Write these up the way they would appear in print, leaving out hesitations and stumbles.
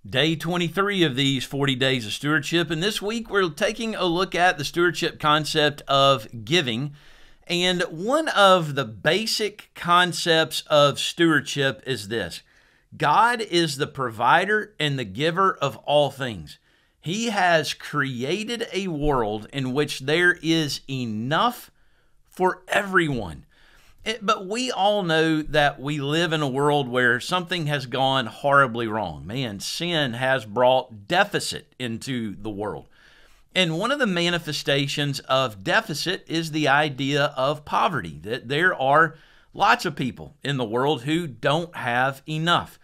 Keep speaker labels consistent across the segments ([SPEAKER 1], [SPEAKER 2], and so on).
[SPEAKER 1] Day 23 of these 40 days of stewardship, and this week we're taking a look at the stewardship concept of giving. And one of the basic concepts of stewardship is this: God is the provider and the giver of all things. He has created a world in which there is enough for everyone. But we all know that we live in a world where something has gone horribly wrong. Man, sin has brought deficit into the world. And one of the manifestations of deficit is the idea of poverty, that there are lots of people in the world who don't have enough.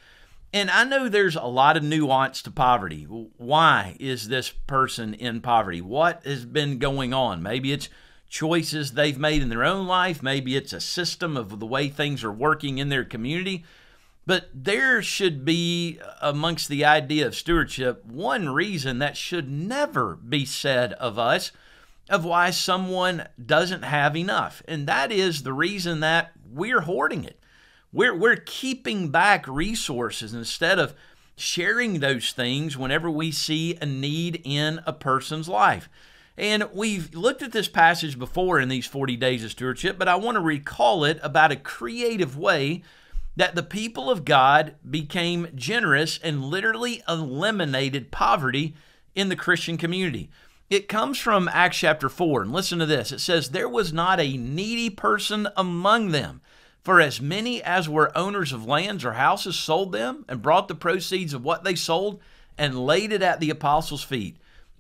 [SPEAKER 1] And I know there's a lot of nuance to poverty. Why is this person in poverty? What has been going on? Maybe it's choices they've made in their own life. Maybe it's a system of the way things are working in their community. But there should be, amongst the idea of stewardship, one reason that should never be said of us of why someone doesn't have enough. And that is the reason that we're hoarding it. We're keeping back resources instead of sharing those things whenever we see a need in a person's life. And we've looked at this passage before in these 40 days of stewardship, but I want to recall it about a creative way that the people of God became generous and literally eliminated poverty in the Christian community. It comes from Acts chapter 4, and listen to this. It says, "There was not a needy person among them, for as many as were owners of lands or houses sold them and brought the proceeds of what they sold and laid it at the apostles' feet.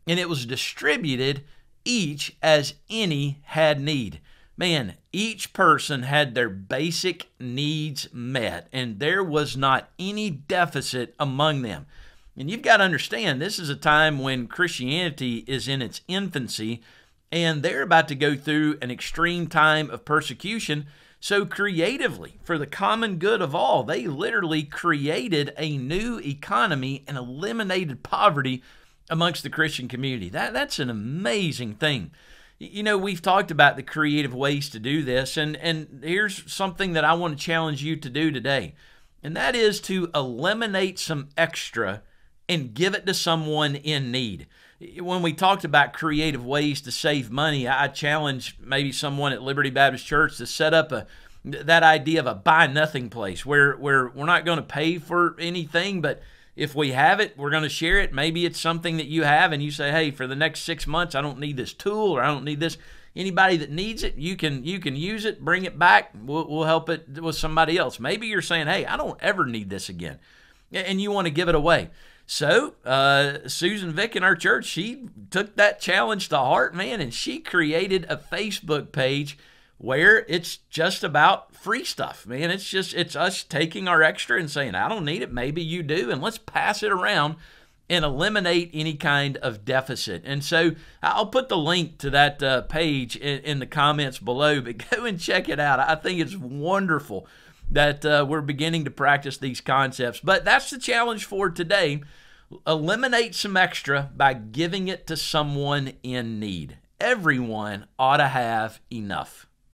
[SPEAKER 1] And it was distributed each as any had need." Man, each person had their basic needs met, and there was not any deficit among them. And you've got to understand, this is a time when Christianity is in its infancy, and they're about to go through an extreme time of persecution. So creatively, for the common good of all, they literally created a new economy and eliminated poverty amongst the Christian community. That's an amazing thing. You know, we've talked about the creative ways to do this, and here's something that I want to challenge you to do today, and that is to eliminate some extra and give it to someone in need. When we talked about creative ways to save money, I challenged maybe someone at Liberty Baptist Church to set up that idea of a buy-nothing place where we're not going to pay for anything, but if we have it, we're going to share it. Maybe it's something that you have and you say, hey, for the next 6 months, I don't need this tool or I don't need this. Anybody that needs it, you can use it, bring it back. We'll help it with somebody else. Maybe you're saying, hey, I don't ever need this again, and you want to give it away. So Susan Vick in our church, she took that challenge to heart, man, and she created a Facebook page where it's just about free stuff, man. It's us taking our extra and saying, I don't need it, maybe you do, and let's pass it around and eliminate any kind of deficit. And so I'll put the link to that page in the comments below, but go and check it out. I think it's wonderful that we're beginning to practice these concepts. But that's the challenge for today. Eliminate some extra by giving it to someone in need. Everyone ought to have enough.